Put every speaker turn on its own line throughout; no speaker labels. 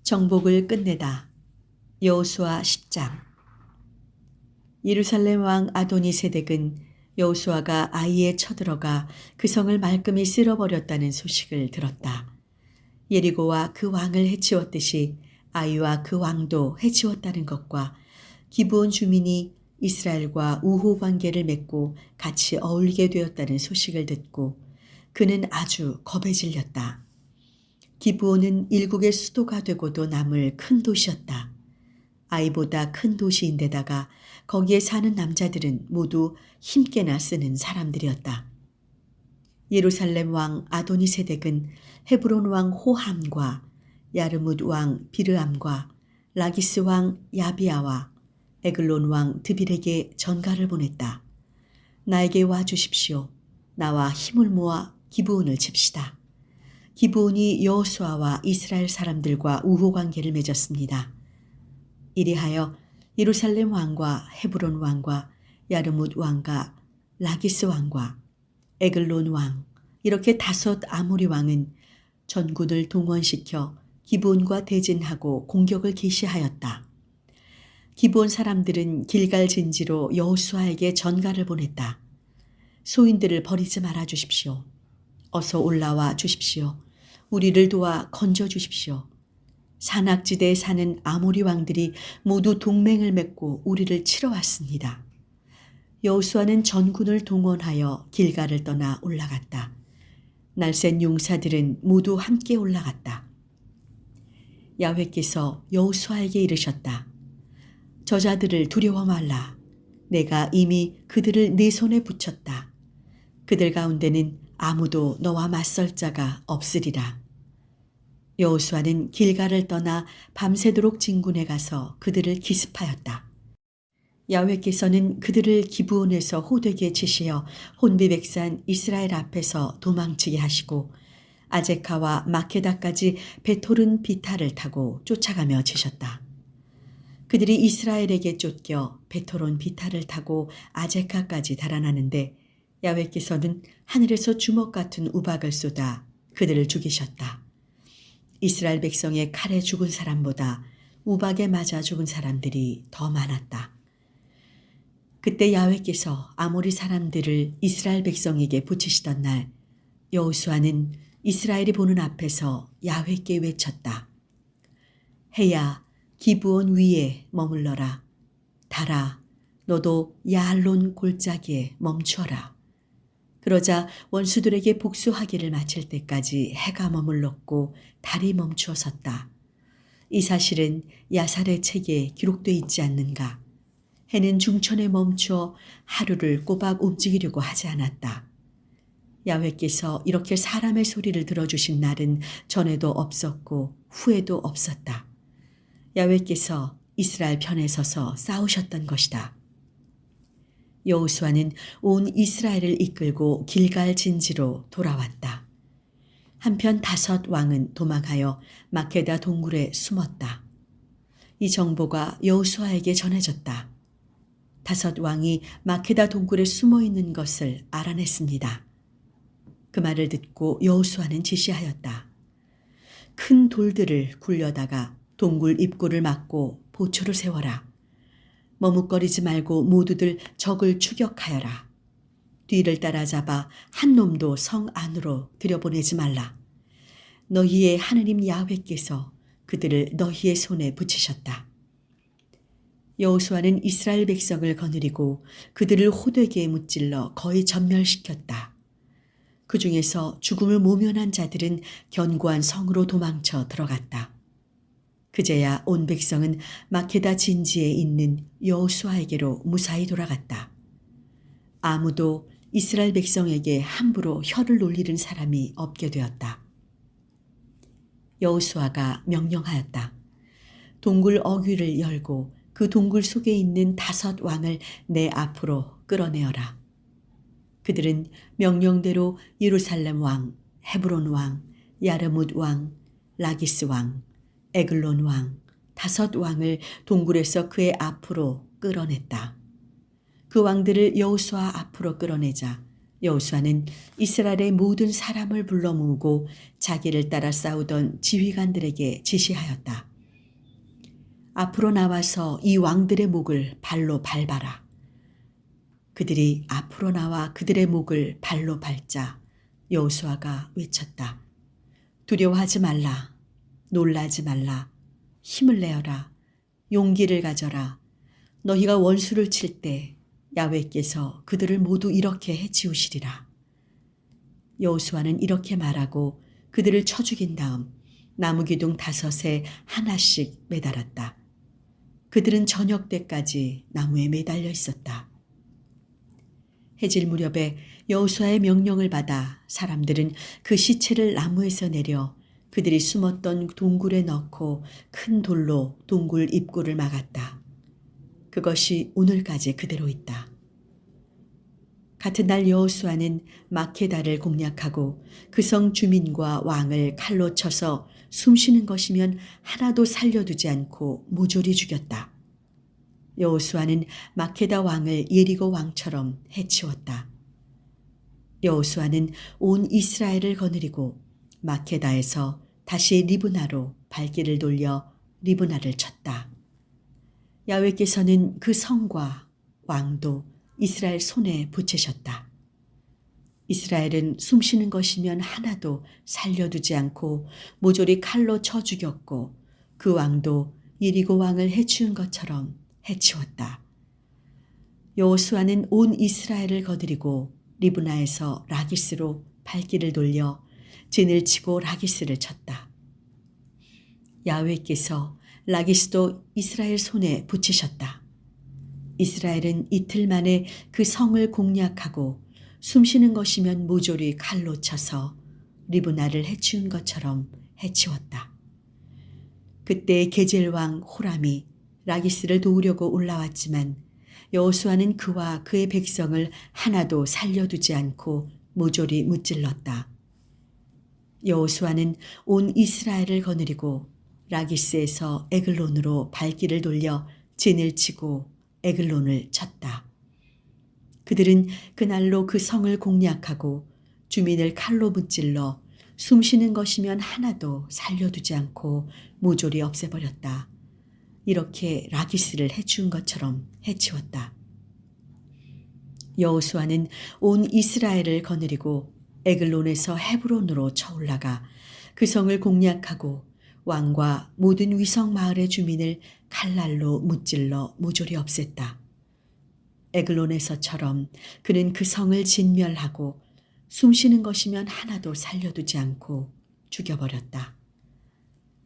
정복을 끝내다. 여호수아 10장. 예루살렘 왕 아도니세덱은 여호수아가 아이에 쳐들어가 그 성을 말끔히 쓸어버렸다는 소식을 들었다. 예리고와 그 왕을 해치웠듯이 아이와 그 왕도 해치웠다는 것과 기브온 주민이 이스라엘과 우호 관계를 맺고 같이 어울리게 되었다는 소식을 듣고 그는 아주 겁에 질렸다. 기브온은 일국의 수도가 되고도 남을 큰 도시였다. 아이보다 큰 도시인데다가 거기에 사는 남자들은 모두 힘께나 쓰는 사람들이었다. 예루살렘 왕 아도니세덱은 헤브론 왕 호함과 야르뭇 왕 비르암과 라기스 왕 야비아와 에글론 왕 드빌에게 전가를 보냈다. 나에게 와 주십시오. 나와 힘을 모아 기브온을 칩시다. 기브온이 여호수아와 이스라엘 사람들과 우호 관계를 맺었습니다. 이리하여 예루살렘 왕과 헤브론 왕과 야르뭇 왕과 라기스 왕과 에글론 왕 이렇게 5 아모리 왕은 전군을 동원시켜 기브온과 대진하고 공격을 개시하였다. 기브온 사람들은 길갈 진지로 여호수아에게 전가를 보냈다. 소인들을 버리지 말아 주십시오. 어서 올라와 주십시오. 우리를 도와 건져 주십시오. 산악지대에 사는 아모리 왕들이 모두 동맹을 맺고 우리를 치러 왔습니다. 여호수아는 전군을 동원하여 길갈을 떠나 올라갔다. 날쌘 용사들은 모두 함께 올라갔다. 야훼께서 여호수아에게 이르셨다. 저자들을 두려워 말라. 내가 이미 그들을 네 손에 붙였다. 그들 가운데는 아무도 너와 맞설 자가 없으리라. 여호수아는 길갈을 떠나 밤새도록 진군에 가서 그들을 기습하였다. 야훼께서는 그들을 기브온에서 호되게 치시어 혼비백산 이스라엘 앞에서 도망치게 하시고 아제카와 마케다까지 베토른 비탈을 타고 쫓아가며 치셨다. 그들이 이스라엘에게 쫓겨 베토론 비탈을 타고 아제카까지 달아나는데 야훼께서는 하늘에서 주먹 같은 우박을 쏟아 그들을 죽이셨다. 이스라엘 백성의 칼에 죽은 사람보다 우박에 맞아 죽은 사람들이 더 많았다. 그때 야훼께서 아모리 사람들을 이스라엘 백성에게 붙이시던 날 여호수아는 이스라엘이 보는 앞에서 야훼께 외쳤다. 해야 기브온 위에 머물러라. 달아 너도 야알론 골짜기에 멈추어라. 그러자 원수들에게 복수하기를 마칠 때까지 해가 머물렀고 달이 멈추어 섰다. 이 사실은 야살의 책에 기록되어 있지 않는가. 해는 중천에 멈추어 하루를 꼬박 움직이려고 하지 않았다. 야훼께서 이렇게 사람의 소리를 들어주신 날은 전에도 없었고 후에도 없었다. 야훼께서 이스라엘 편에 서서 싸우셨던 것이다. 여호수아는 온 이스라엘을 이끌고 길갈 진지로 돌아왔다. 한편 5 왕은 도망하여 마케다 동굴에 숨었다. 이 정보가 여호수아에게 전해졌다. 5 왕이 마케다 동굴에 숨어 있는 것을 알아냈습니다. 그 말을 듣고 여호수아는 지시하였다. 큰 돌들을 굴려다가 동굴 입구를 막고 보초를 세워라. 머뭇거리지 말고 모두들 적을 추격하여라. 뒤를 따라잡아 한 놈도 성 안으로 들여보내지 말라. 너희의 하느님 야훼께서 그들을 너희의 손에 붙이셨다. 여호수아는 이스라엘 백성을 거느리고 그들을 호되게 무찔러 거의 전멸시켰다. 그 중에서 죽음을 모면한 자들은 견고한 성으로 도망쳐 들어갔다. 그제야 온 백성은 마케다 진지에 있는 여호수아에게로 무사히 돌아갔다. 아무도 이스라엘 백성에게 함부로 혀를 놀리는 사람이 없게 되었다. 여호수아가 명령하였다. 동굴 어귀를 열고 그 동굴 속에 있는 5 왕을 내 앞으로 끌어내어라. 그들은 명령대로 예루살렘 왕, 헤브론 왕, 야르뭇 왕, 라기스 왕, 에글론 왕, 5 왕을 동굴에서 그의 앞으로 끌어냈다. 그 왕들을 여호수아 앞으로 끌어내자 여호수아는 이스라엘의 모든 사람을 불러 모으고 자기를 따라 싸우던 지휘관들에게 지시하였다. 앞으로 나와서 이 왕들의 목을 발로 밟아라. 그들이 앞으로 나와 그들의 목을 발로 밟자 여호수아가 외쳤다. 두려워하지 말라. 놀라지 말라. 힘을 내어라. 용기를 가져라. 너희가 원수를 칠 때 야훼께서 그들을 모두 이렇게 해치우시리라. 여호수아는 이렇게 말하고 그들을 쳐 죽인 다음 나무 기둥 5에 하나씩 매달았다. 그들은 저녁 때까지 나무에 매달려 있었다. 해질 무렵에 여호수아의 명령을 받아 사람들은 그 시체를 나무에서 내려 그들이 숨었던 동굴에 넣고 큰 돌로 동굴 입구를 막았다. 그것이 오늘까지 그대로 있다. 같은 날 여호수아는 마케다를 공략하고 그 성 주민과 왕을 칼로 쳐서 숨쉬는 것이면 하나도 살려두지 않고 모조리 죽였다. 여호수아는 마케다 왕을 예리고 왕처럼 해치웠다. 여호수아는 온 이스라엘을 거느리고 마케다에서 다시 리브나로 발길을 돌려 리브나를 쳤다. 야훼께서는 그 성과 왕도 이스라엘 손에 붙이셨다. 이스라엘은 숨쉬는 것이면 하나도 살려두지 않고 모조리 칼로 쳐 죽였고 그 왕도 예리고 왕을 해치운 것처럼 해치웠다. 여호수아는 온 이스라엘을 거느리고 리브나에서 라기스로 발길을 돌려 진을 치고 라기스를 쳤다. 야훼께서 라기스도 이스라엘 손에 붙이셨다. 이스라엘은 이틀 만에 그 성을 공략하고 숨쉬는 것이면 모조리 칼로 쳐서 리브나를 해치운 것처럼 해치웠다. 그때 게젤 왕 호람이 라기스를 도우려고 올라왔지만 여호수아는 그와 그의 백성을 하나도 살려두지 않고 모조리 무찔렀다. 여호수아는 온 이스라엘을 거느리고 라기스에서 에글론으로 발길을 돌려 진을 치고 에글론을 쳤다. 그들은 그날로 그 성을 공략하고 주민을 칼로 무찔러 숨쉬는 것이면 하나도 살려두지 않고 모조리 없애버렸다. 이렇게 라기스를 해치운 것처럼 해치웠다. 여호수아는 온 이스라엘을 거느리고 에글론에서 헤브론으로 쳐올라가 그 성을 공략하고 왕과 모든 위성 마을의 주민을 칼날로 무찔러 모조리 없앴다. 에글론에서처럼 그는 그 성을 진멸하고 숨쉬는 것이면 하나도 살려두지 않고 죽여버렸다.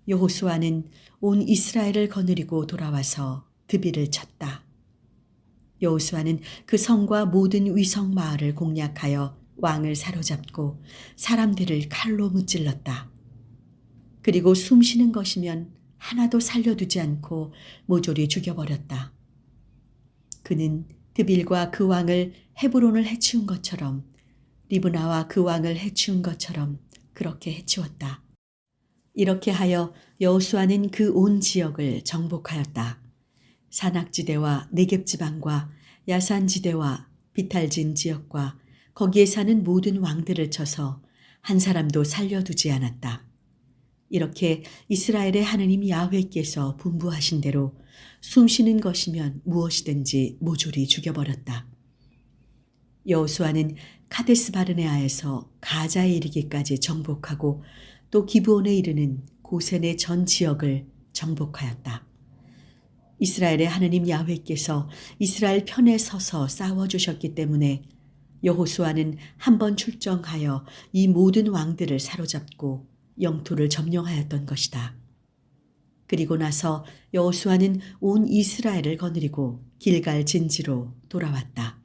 여호수아는 온 이스라엘을 거느리고 돌아와서 드비를 쳤다. 여호수아는 그 성과 모든 위성 마을을 공략하여 왕을 사로잡고 사람들을 칼로 무찔렀다. 그리고 숨쉬는 것이면 하나도 살려두지 않고 모조리 죽여버렸다. 그는 드빌과 그 왕을 헤브론을 해치운 것처럼 리브나와 그 왕을 해치운 것처럼 그렇게 해치웠다. 이렇게 하여 여호수아는 그 온 지역을 정복하였다. 산악지대와 네겝지방과 야산지대와 비탈진 지역과 거기에 사는 모든 왕들을 쳐서 한 사람도 살려두지 않았다. 이렇게 이스라엘의 하느님 야훼께서 분부하신 대로 숨쉬는 것이면 무엇이든지 모조리 죽여버렸다. 여호수아는 카데스 바르네아에서 가자에 이르기까지 정복하고 또 기브온에 이르는 고센의 전 지역을 정복하였다. 이스라엘의 하느님 야훼께서 이스라엘 편에 서서 싸워주셨기 때문에 여호수아는 한 번 출정하여 이 모든 왕들을 사로잡고 영토를 점령하였던 것이다. 그리고 나서 여호수아는 온 이스라엘을 거느리고 길갈 진지로 돌아왔다.